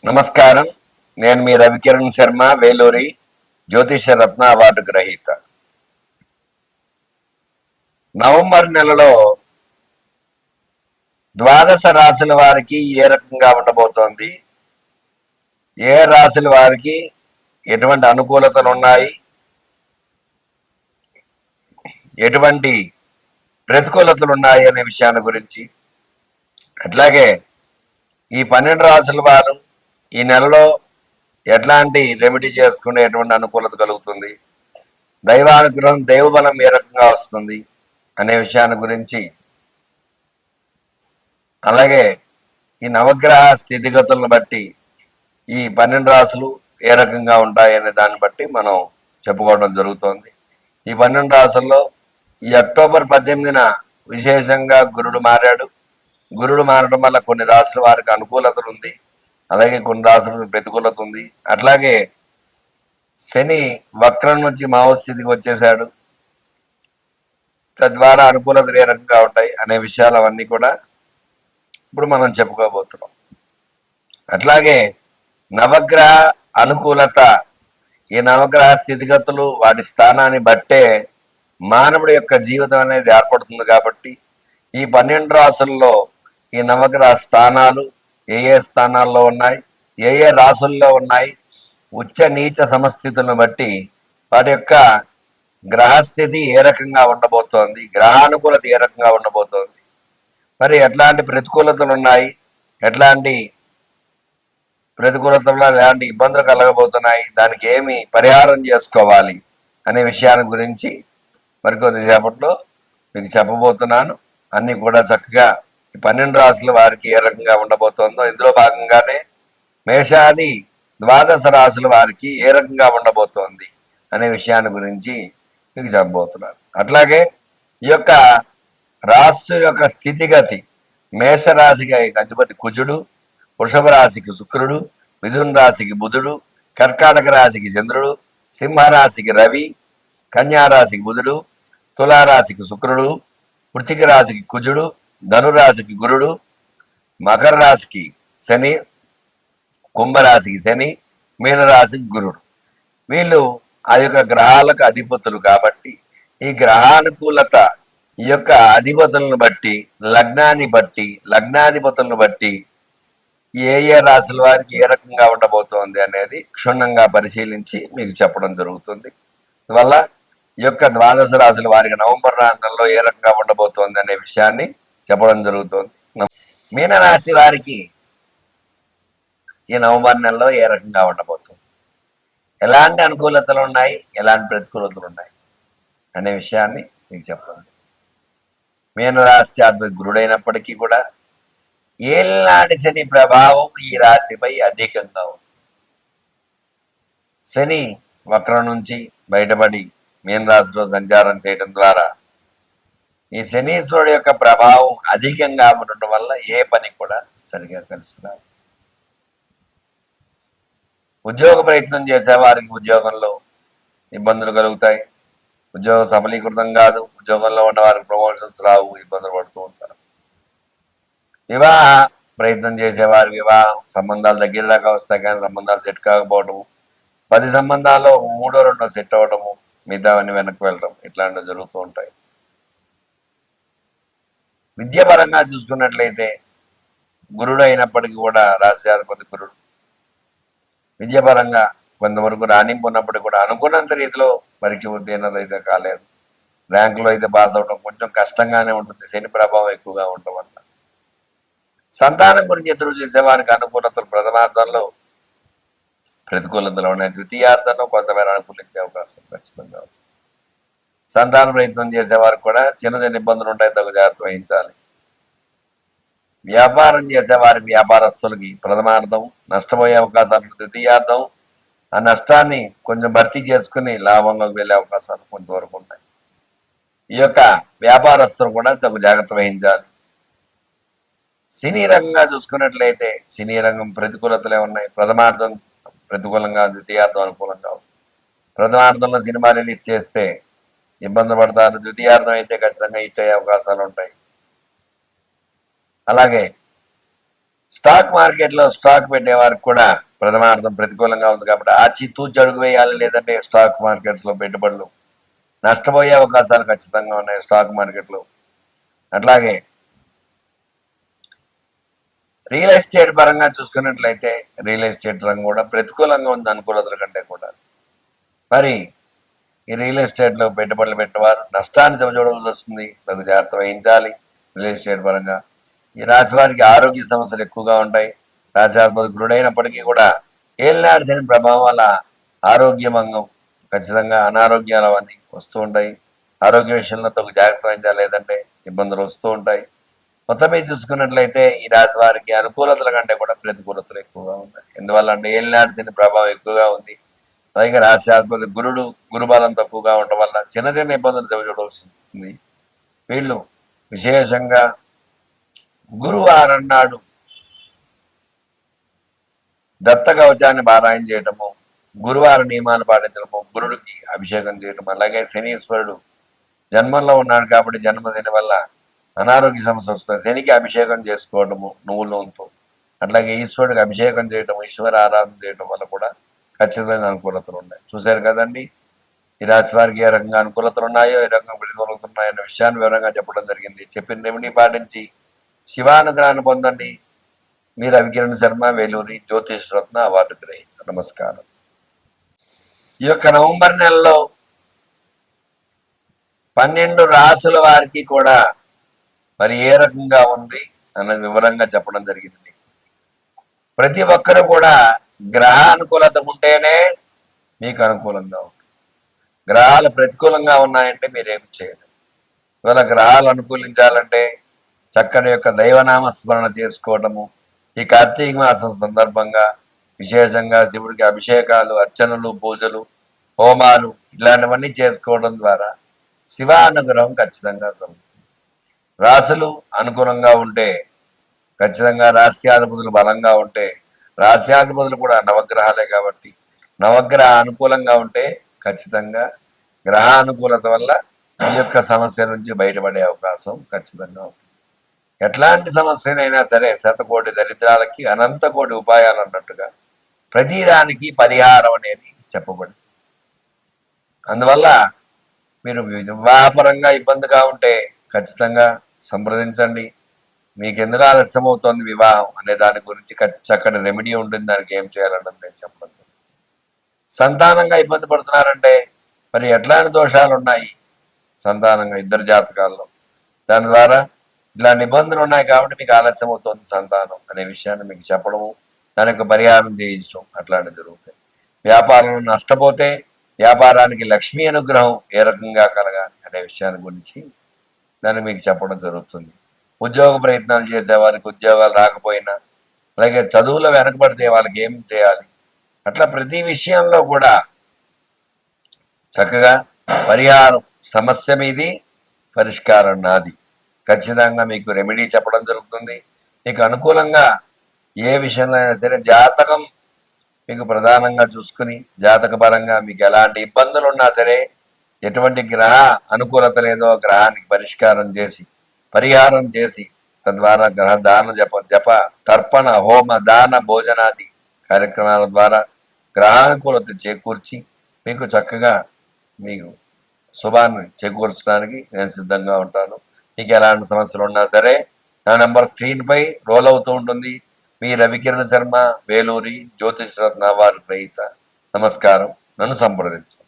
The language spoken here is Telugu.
నమస్కారం. నేను మీ రవికిరణ్ శర్మ, వేలూరి జ్యోతిష రత్న అవార్డు గ్రహీత. నవంబర్ నెలలో ద్వాదశ రాశుల వారికి ఏ రకంగా ఉండబోతోంది, ఏ రాశుల వారికి ఎటువంటి అనుకూలతలు ఉన్నాయి, ఎటువంటి ప్రతికూలతలు ఉన్నాయి అనే విషయాన్ని గురించి, అట్లాగే ఈ 12 రాశుల వారు ఈ నెలలో ఎట్లాంటి రెమెడీ చేసుకుని ఎటువంటి అనుకూలత కలుగుతుంది, దైవానుగ్రహం దైవబలం ఏ రకంగా వస్తుంది అనే విషయాన్ని గురించి, అలాగే ఈ నవగ్రహ స్థితిగతులను బట్టి ఈ 12 రాశులు ఏ రకంగా ఉంటాయి అనే దాన్ని బట్టి మనం చెప్పుకోవడం జరుగుతోంది. ఈ 12 రాశుల్లో ఈ అక్టోబర్ 18న విశేషంగా గురుడు మారాడు. గురుడు మారడం వల్ల కొన్ని రాశుల వారికి అనుకూలతలు ఉంది, అలాగే కొన్ని రాశులకు ప్రతికూలత ఉంది. అట్లాగే శని వక్రం నుంచి మావస్థితికి వచ్చేసాడు. తద్వారా అనుకూలతలు ఏ రకంగా ఉంటాయి అనే విషయాలు అవన్నీ కూడా ఇప్పుడు మనం చెప్పుకోబోతున్నాం. అట్లాగే నవగ్రహ అనుకూలత, ఈ నవగ్రహ స్థితిగతులు వాటి స్థానాన్ని బట్టే మానవుడి యొక్క జీవితం అనేది ఏర్పడుతుంది. కాబట్టి ఈ 12 రాశుల్లో ఈ నవగ్రహ స్థానాలు ఏ ఏ స్థానాల్లో ఉన్నాయి, ఏ ఏ రాశుల్లో ఉన్నాయి, ఉచ్చ నీచ సమస్థితులను బట్టి వాటి యొక్క గ్రహస్థితి ఏ రకంగా ఉండబోతోంది, గ్రహానుకూలత ఏ రకంగా ఉండబోతోంది, మరి ఎట్లాంటి ప్రతికూలతలు ఉన్నాయి, ఎట్లాంటి ప్రతికూలతలు ఎలాంటి ఇబ్బందులు కలగబోతున్నాయి, దానికి ఏమి పరిహారం చేసుకోవాలి అనే విషయాల గురించి మరికొద్దిసేపట్లో మీకు చెప్పబోతున్నాను. అన్నీ కూడా చక్కగా ఈ 12 రాశుల వారికి ఏ రకంగా ఉండబోతోందో, ఇందులో భాగంగానే మేషాది ద్వాదశ రాశుల వారికి ఏ రకంగా ఉండబోతోంది అనే విషయాన్ని గురించి మీకు చెప్పబోతున్నాను. అట్లాగే ఈ యొక్క రాశి యొక్క స్థితిగతి, మేషరాశికి అధిపతి కుజుడు, వృషభ రాశికి శుక్రుడు, మిథున రాశికి బుధుడు, కర్కాటక రాశికి చంద్రుడు, సింహరాశికి రవి, కన్యారాశికి బుధుడు, తులారాశికి శుక్రుడు, వృశ్చిక రాశికి కుజుడు, ధనురాశికి గురుడు, మకర రాశికి శని, కుంభరాశికి శని, మీనరాశికి గురుడు. వీళ్ళు ఆ యొక్క గ్రహాలకు అధిపతులు. కాబట్టి ఈ గ్రహానుకూలత ఈ యొక్క అధిపతులను బట్టి, లగ్నాన్ని బట్టి, లగ్నాధిపతులను బట్టి ఏ ఏ రాశుల వారికి ఏ రకంగా ఉండబోతోంది అనేది క్షుణ్ణంగా పరిశీలించి మీకు చెప్పడం జరుగుతుంది. అందువల్ల ఈ యొక్క ద్వాదశ రాశుల వారికి నవంబర్ నెలలో ఏ రకంగా ఉండబోతోంది అనే విషయాన్ని చెప్పడం జరుగుతోంది. మీనరాశి వారికి ఈ నవంబర్ నెలలో ఏ రకంగా ఉండబోతుంది, ఎలాంటి అనుకూలతలు ఉన్నాయి, ఎలాంటి ప్రతికూలతలు ఉన్నాయి అనే విషయాన్ని మీకు చెప్పండి. మీనరాశి అద్భుత గురుడైనప్పటికీ కూడా ఏళ్ళనాటి శని ప్రభావం ఈ రాశిపై అధికంగా ఉంది. శని వక్రం నుంచి బయటపడి మీన రాశిలో సంచారం చేయడం ద్వారా ఈ శనీశ్వరుడు యొక్క ప్రభావం అధికంగా ఉండటం వల్ల ఏ పని కూడా సరిగా కలుస్తున్నారు. ఉద్యోగ ప్రయత్నం చేసే వారికి ఉద్యోగంలో ఇబ్బందులు కలుగుతాయి, ఉద్యోగం సఫలీకృతం కాదు, ఉద్యోగంలో ఉన్న వారికి ప్రమోషన్స్ రావు, ఇబ్బందులు పడుతూ ఉంటారు. వివాహ ప్రయత్నం చేసేవారి వివాహ సంబంధాలు దగ్గర దాకా వస్తాయి, కానీ సంబంధాలు సెట్ కాకపోవడము, 10 సంబంధాల్లో 3 2 సెట్ అవ్వడము, మిగతావన్నీ వెనక్కి వెళ్ళడం, ఇట్లాంటివి జరుగుతూ ఉంటాయి. విద్యాపరంగా చూసుకున్నట్లయితే గురుడు అయినప్పటికీ కూడా రాశ్యాధిపతి గురుడు విద్యాపరంగా కొంతవరకు రాణింపు ఉన్నప్పటికీ కూడా అనుకున్నంత రీతిలో పరీక్ష ఉత్తీర్ణత అయితే కాలేదు. ర్యాంకులో అయితే పాస్ అవడం కొంచెం కష్టంగానే ఉంటుంది, శని ప్రభావం ఎక్కువగా ఉండడం వల్ల. సంతానం గురించి ఎదురు చేసేవారికి అనుకూలతలు ప్రథమార్థంలో, ప్రతికూలతలు ఉన్నాయి. ద్వితీయార్థంలో కొంతమేర అనుకూలించే అవకాశం ఖచ్చితంగా ఉంది. సంతాన ప్రయత్నం చేసేవారికి కూడా చిన్న చిన్న ఇబ్బందులు ఉంటాయి, తగు జాగ్రత్త వహించాలి. వ్యాపారం చేసేవారి వ్యాపారస్తులకి ప్రథమార్థం నష్టపోయే అవకాశాలు, ద్వితీయార్థం ఆ నష్టాన్ని కొంచెం భర్తీ చేసుకుని లాభంలోకి వెళ్ళే అవకాశాలు కొంతవరకు ఉంటాయి. ఈ యొక్క వ్యాపారస్తులు కూడా తగు జాగ్రత్త వహించాలి. సినీ రంగంగా చూసుకున్నట్లయితే సినీ రంగం ప్రతికూలతలే ఉన్నాయి. ప్రథమార్థం ప్రతికూలంగా, ద్వితీయార్థం అనుకూలంగా ఉంది. ప్రథమార్థంలో సినిమా రిలీజ్ చేస్తే ఇబ్బంది పడతారు, ద్వితీయార్థం అయితే ఖచ్చితంగా హిట్ అయ్యే అవకాశాలు ఉంటాయి. అలాగే స్టాక్ మార్కెట్లో స్టాక్ పెట్టే వారికి కూడా ప్రథమార్థం ప్రతికూలంగా ఉంది కాబట్టి ఆచి తూచి అడుగు వేయాలి, లేదంటే స్టాక్ మార్కెట్స్ లో పెట్టుబడులు నష్టపోయే అవకాశాలు ఖచ్చితంగా ఉన్నాయి స్టాక్ మార్కెట్లో. అట్లాగే రియల్ ఎస్టేట్ పరంగా చూసుకున్నట్లయితే రియల్ ఎస్టేట్ రంగం కూడా ప్రతికూలంగా ఉంది అనుకూలతల కంటే కూడా. మరి ఈ రియల్ ఎస్టేట్లో పెట్టుబడులు పెట్టేవారు నష్టాన్ని చవిచూడవలసి వస్తుంది, తగు జాగ్రత్త వహించాలి. రియల్ ఎస్టేట్ పరంగా ఈ రాశి వారికి ఆరోగ్య సమస్యలు ఎక్కువగా ఉంటాయి. రాశాధిపతి గురుడైనప్పటికీ కూడా ఏలినాడు శని ప్రభావం వల్ల ఆరోగ్యమంగం ఖచ్చితంగా అనారోగ్యాలు అవన్నీ వస్తూ ఉంటాయి. ఆరోగ్య విషయంలో తగు జాగ్రత్త వహించాలి, లేదంటే ఇబ్బందులు వస్తూ ఉంటాయి. మొత్తం మీద చూసుకున్నట్లయితే ఈ రాశి వారికి అనుకూలతల కంటే కూడా ప్రతికూలతలు ఎక్కువగా ఉన్నాయి. ఎందువల్ల అంటే ఏలినాడు శని ప్రభావం ఎక్కువగా ఉంది. అలాగే రాశ్యాధిపతి గురుడు గురుబలం తక్కువగా ఉండడం వల్ల చిన్న చిన్న ఇబ్బందులు చవిచూడవలసి వస్తుంది. వీళ్ళు విశేషంగా గురువారం నాడు దత్త కవచాన్ని పారాయణ చేయటము, గురువారం నియమాలు పాటించడము, గురుడికి అభిషేకం చేయటం, అలాగే శనీశ్వరుడు జన్మంలో ఉన్నాడు కాబట్టి జన్మశని వల్ల అనారోగ్య సమస్య వస్తుంది. శనికి అభిషేకం చేసుకోవటము నువ్వుల నూనెతో, అట్లాగే ఈశ్వరుడికి అభిషేకం చేయటం, ఈశ్వర ఆరాధన చేయటం వల్ల కూడా ఖచ్చితమైన అనుకూలతలు ఉన్నాయి. చూశారు కదండి ఈ రాశి వారికి ఏ రకంగా అనుకూలతలు ఉన్నాయో, ఏ రకంగా ప్రతికూలతలు ఉన్నాయో అనే విషయాన్ని వివరంగా చెప్పడం జరిగింది. చెప్పిన రెమెడీ పాటించి శివానుగ్రహాన్ని పొందండి. మీరు రవికిరణ్ శర్మ, వేలూరి జ్యోతిష్ రత్న అవార్డు గ్రహీత. నమస్కారం. ఈ యొక్క నవంబర్ నెలలో 12 రాసుల వారికి కూడా మరి ఏ రకంగా ఉంది అన్నది వివరంగా చెప్పడం జరిగింది. ప్రతి ఒక్కరు కూడా గ్రహ అనుకూలత ఉంటేనే మీకు అనుకూలంగా ఉంటుంది. గ్రహాలు ప్రతికూలంగా ఉన్నాయంటే మీరేమి చేయలేదు. ఇవాళ గ్రహాలు అనుకూలించాలంటే చక్కని యొక్క దైవనామ స్మరణ చేసుకోవటము, ఈ కార్తీక మాసం సందర్భంగా విశేషంగా శివుడికి అభిషేకాలు, అర్చనలు, పూజలు, హోమాలు ఇలాంటివన్నీ చేసుకోవడం ద్వారా శివానుగ్రహం ఖచ్చితంగా కలుగుతుంది. రాశులు అనుకూలంగా ఉంటే ఖచ్చితంగా రాస్యాధిపతులు బలంగా ఉంటే, రాస్యాధిపతులు కూడా నవగ్రహాలే కాబట్టి నవగ్రహ అనుకూలంగా ఉంటే ఖచ్చితంగా గ్రహానుకూలత వల్ల ఈ యొక్క సమస్య నుంచి బయటపడే అవకాశం ఖచ్చితంగా ఉంటుంది. ఎట్లాంటి సమస్యనైనా సరే శతకోటి దరిద్రాలకి అనంత కోటి ఉపాయాలు అన్నట్టుగా ప్రతిదానికి పరిహారం అనేది చెప్పబడింది. అందువల్ల మీరు వివాహపరంగా ఇబ్బందిగా ఉంటే ఖచ్చితంగా సంప్రదించండి. మీకు ఎందుకు ఆలస్యం అవుతుంది వివాహం అనే దాని గురించి చక్కటి రెమెడీ ఉంటుంది, దానికి ఏం చేయాలన్నది నేను చెప్పను. సంతానంగా ఇబ్బంది పడుతున్నారంటే మరి ఎట్లాంటి దోషాలు ఉన్నాయి సంతానంగా ఇద్దరు జాతకాల్లో, దాని ద్వారా ఇట్లాంటి ఇబ్బందులు ఉన్నాయి కాబట్టి మీకు ఆలస్యం అవుతుంది సంతానం అనే విషయాన్ని మీకు చెప్పడము, దాని యొక్క పరిహారం చేయించడం అట్లాంటివి జరుగుతాయి. వ్యాపారంలో నష్టపోతే వ్యాపారానికి లక్ష్మీ అనుగ్రహం ఏ రకంగా కలగాలి అనే విషయాన్ని గురించి దాన్ని మీకు చెప్పడం జరుగుతుంది. ఉద్యోగ ప్రయత్నాలు చేసే వారికి ఉద్యోగాలు రాకపోయినా, అలాగే చదువులో వెనకబడితే వాళ్ళకి ఏం చేయాలి, అట్లా ప్రతి విషయంలో కూడా చక్కగా పరిహారం సమస్య మీది, పరిష్కారం నాది. ఖచ్చితంగా మీకు రెమెడీ చెప్పడం జరుగుతుంది. మీకు అనుకూలంగా ఏ విషయంలో అయినా సరే జాతకం మీకు ప్రధానంగా చూసుకుని జాతక పరంగా మీకు ఎలాంటి ఇబ్బందులు ఉన్నా సరే, ఎటువంటి గ్రహ అనుకూలత లేదో గ్రహానికి పరిష్కారం చేసి పరిహారం చేసి తద్వారా గ్రహ దాన జప తర్పణ హోమ దాన భోజనాది కార్యక్రమాల ద్వారా గ్రహానుకూలత చేకూర్చి మీకు చక్కగా మీకు శుభాన్ని చేకూర్చడానికి నేను సిద్ధంగా ఉంటాను. మీకు ఎలాంటి సమస్యలు ఉన్నా సరే నా నెంబర్ స్క్రీన్పై రోల్ అవుతూ ఉంటుంది. మీ రవికిరణ్ శర్మ, వేలూరి జ్యోతిష్ రత్న అవార్డు గ్రహీత. నమస్కారం. నన్ను సంప్రదించండి.